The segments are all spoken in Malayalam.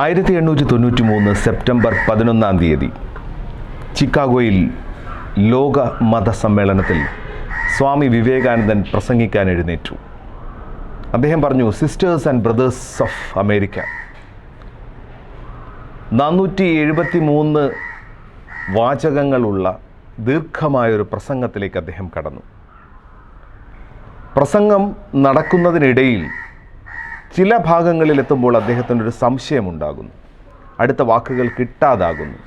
1893 സെപ്റ്റംബർ 11 ചിക്കാഗോയിൽ ലോക മതസമ്മേളനത്തിൽ സ്വാമി വിവേകാനന്ദൻ പ്രസംഗിക്കാൻ എഴുന്നേറ്റു. അദ്ദേഹം പറഞ്ഞു, sisters and brothers of America. 473 വാചകങ്ങളുള്ള ദീർഘമായൊരു പ്രസംഗത്തിലേക്ക് അദ്ദേഹം കടന്നു. പ്രസംഗം നടക്കുന്നതിനിടയിൽ ചില ഭാഗങ്ങളിലെത്തുമ്പോൾ അദ്ദേഹത്തിനൊരു സംശയമുണ്ടാകുന്നു. അടുത്ത വാക്കുകൾ കിട്ടാതാകുന്നു.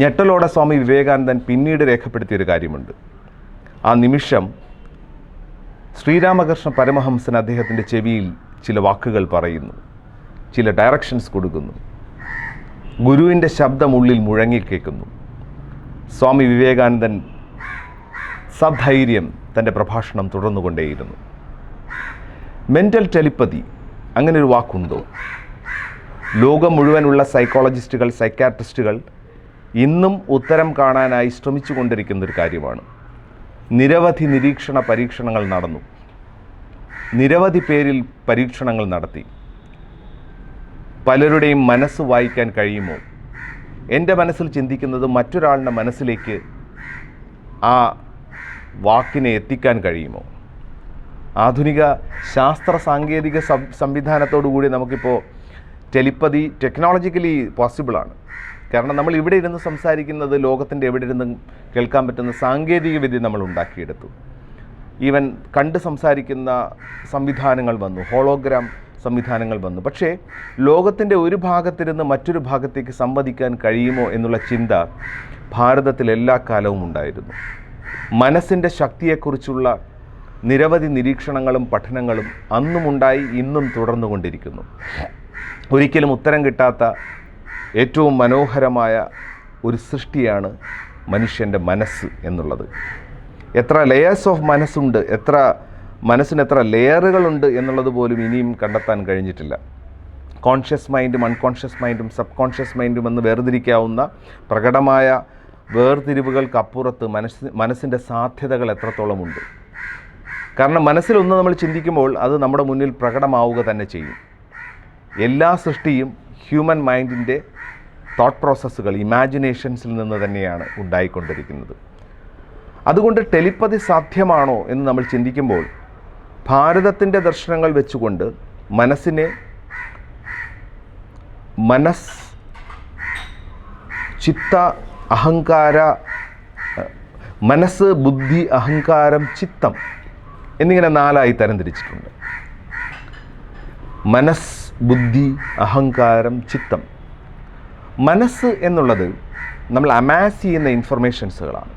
ഞെട്ടലോടെ സ്വാമി വിവേകാനന്ദൻ പിന്നീട് രേഖപ്പെടുത്തിയൊരു കാര്യമുണ്ട്. ആ നിമിഷം ശ്രീരാമകൃഷ്ണ പരമഹംസൻ അദ്ദേഹത്തിൻ്റെ ചെവിയിൽ ചില വാക്കുകൾ പറയുന്നു, ചില ഡയറക്ഷൻസ് കൊടുക്കുന്നു. ഗുരുവിൻ്റെ ശബ്ദം ഉള്ളിൽ മുഴങ്ങിക്കേൾക്കുന്നു. സ്വാമി വിവേകാനന്ദൻ സധൈര്യം തൻ്റെ പ്രഭാഷണം തുടർന്നുകൊണ്ടേയിരുന്നു. മെൻ്റൽ ടെലിപ്പതി, അങ്ങനൊരു വാക്കുണ്ടോ? ലോകം മുഴുവനുള്ള സൈക്കോളജിസ്റ്റുകൾ, സൈക്കാട്രിസ്റ്റുകൾ ഇന്നും ഉത്തരം കാണാനായി ശ്രമിച്ചു കൊണ്ടിരിക്കുന്നൊരു കാര്യമാണ്. നിരവധി നിരീക്ഷണ പരീക്ഷണങ്ങൾ നടന്നു. നിരവധി പേരിൽ പരീക്ഷണങ്ങൾ നടത്തി. പലരുടെയും മനസ്സ് വായിക്കാൻ കഴിയുമോ? എൻ്റെ മനസ്സിൽ ചിന്തിക്കുന്നത് മറ്റൊരാളുടെ മനസ്സിലേക്ക് ആ വാക്കിനെ എത്തിക്കാൻ കഴിയുമോ? ആധുനിക ശാസ്ത്ര സാങ്കേതിക സംവിധാനത്തോടുകൂടി നമുക്കിപ്പോൾ ടെലിപ്പതി ടെക്നോളജിക്കലി പോസിബിളാണ്. കാരണം നമ്മൾ ഇവിടെ ഇരുന്ന് സംസാരിക്കുന്നത് ലോകത്തിൻ്റെ എവിടെ ഇരുന്ന് കേൾക്കാൻ പറ്റുന്ന സാങ്കേതിക വിദ്യ നമ്മൾ ഉണ്ടാക്കിയെടുത്തു. ഈവൻ കണ്ട് സംസാരിക്കുന്ന സംവിധാനങ്ങൾ വന്നു, ഹോളോഗ്രാം സംവിധാനങ്ങൾ വന്നു. പക്ഷേ ലോകത്തിൻ്റെ ഒരു ഭാഗത്തിരുന്ന് മറ്റൊരു ഭാഗത്തേക്ക് സംവദിക്കാൻ കഴിയുമോ എന്നുള്ള ചിന്ത ഭാരതത്തിൽ എല്ലാ കാലവും ഉണ്ടായിരുന്നു. മനസ്സിൻ്റെ ശക്തിയെക്കുറിച്ചുള്ള നിരവധി നിരീക്ഷണങ്ങളും പഠനങ്ങളും അന്നുമുണ്ടായി, ഇന്നും തുടർന്നുകൊണ്ടിരിക്കുന്നു. ഒരിക്കലും ഉത്തരം കിട്ടാത്ത ഏറ്റവും മനോഹരമായ ഒരു സൃഷ്ടിയാണ് മനുഷ്യൻ്റെ മനസ്സ് എന്നുള്ളത്. എത്ര ലെയേഴ്സ് ഓഫ് മനസ്സുണ്ട്, മനസ്സിന് എത്ര ലെയറുകളുണ്ട് എന്നുള്ളത് പോലും ഇനിയും കണ്ടെത്താൻ കഴിഞ്ഞിട്ടില്ല. കോൺഷ്യസ് മൈൻഡും അൺകോൺഷ്യസ് മൈൻഡും സബ് മൈൻഡും എന്ന് വേർതിരിക്കാവുന്ന പ്രകടമായ വേർതിരിവുകൾക്കപ്പുറത്ത് മനസ്സിൻ്റെ സാധ്യതകൾ എത്രത്തോളമുണ്ട്. കാരണം മനസ്സിലൊന്ന് നമ്മൾ ചിന്തിക്കുമ്പോൾ അത് നമ്മുടെ മുന്നിൽ പ്രകടമാവുക തന്നെ ചെയ്യും. എല്ലാ സൃഷ്ടിയും ഹ്യൂമൻ മൈൻഡിൻ്റെ തോട്ട് പ്രോസസ്സുകൾ, ഇമാജിനേഷൻസിൽ നിന്ന് തന്നെയാണ് ഉണ്ടായിക്കൊണ്ടിരിക്കുന്നത്. അതുകൊണ്ട് ടെലിപ്പതി സാധ്യമാണോ എന്ന് നമ്മൾ ചിന്തിക്കുമ്പോൾ ഭാരതത്തിൻ്റെ ദർശനങ്ങൾ വെച്ചുകൊണ്ട് മനസ്സ്, ചിത്ത, അഹങ്കാര, മനസ്സ്, ബുദ്ധി, അഹങ്കാരം, ചിത്തം എന്നിങ്ങനെ 4ആയി തരംതിരിച്ചിട്ടുണ്ട്. മനസ്സ്, ബുദ്ധി, അഹങ്കാരം, ചിത്തം. മനസ്സ് എന്നുള്ളത് നമ്മൾ അമാസ് ചെയ്യുന്ന ഇൻഫർമേഷൻസുകളാണ്.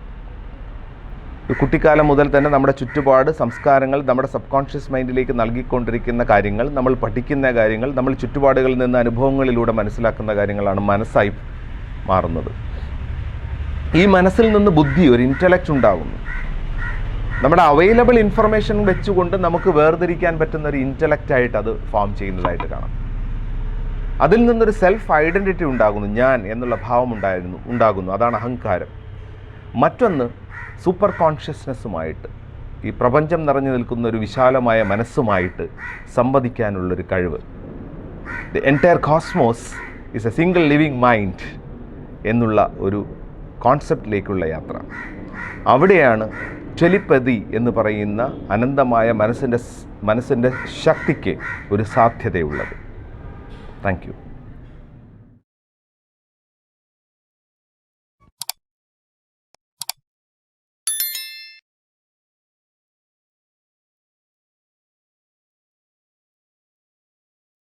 കുട്ടിക്കാലം മുതൽ തന്നെ നമ്മുടെ ചുറ്റുപാട്, സംസ്കാരങ്ങൾ, നമ്മുടെ സബ് കോൺഷ്യസ് മൈൻഡിലേക്ക് നൽകിക്കൊണ്ടിരിക്കുന്ന കാര്യങ്ങൾ, നമ്മൾ പഠിക്കുന്ന കാര്യങ്ങൾ, നമ്മൾ ചുറ്റുപാടുകളിൽ നിന്ന് അനുഭവങ്ങളിലൂടെ മനസ്സിലാക്കുന്ന കാര്യങ്ങളാണ് മനസ്സായി മാറുന്നത്. ഈ മനസ്സിൽ നിന്ന് ബുദ്ധി, ഒരു ഇൻ്റലക്റ്റ് ഉണ്ടാകുന്നു. നമ്മുടെ അവൈലബിൾ ഇൻഫർമേഷൻ വെച്ചുകൊണ്ട് നമുക്ക് വേർതിരിക്കാൻ പറ്റുന്ന ഒരു ഇൻ്റലക്റ്റായിട്ട് അത് ഫോം ചെയ്യുന്നതായിട്ട് കാണാം. അതിൽ നിന്നൊരു സെൽഫ് ഐഡൻറ്റിറ്റി ഉണ്ടാകുന്നു, ഞാൻ എന്നുള്ള ഭാവം ഉണ്ടാകുന്നു. അതാണ് അഹങ്കാരം. മറ്റൊന്ന് സൂപ്പർ കോൺഷ്യസ്നെസ്സുമായിട്ട്, ഈ പ്രപഞ്ചം നിറഞ്ഞു നിൽക്കുന്ന ഒരു വിശാലമായ മനസ്സുമായിട്ട് സംവദിക്കാനുള്ളൊരു കഴിവ്. The entire cosmos is a single living mind എന്നുള്ള ഒരു കോൺസെപ്റ്റിലേക്കുള്ള യാത്ര. അവിടെയാണ് ടെലിപ്പതി എന്ന് പറയുന്ന അനന്തമായ മനസ്സിൻ്റെ ശക്തിക്ക് ഒരു സാധ്യതയുള്ളത്. Thank you.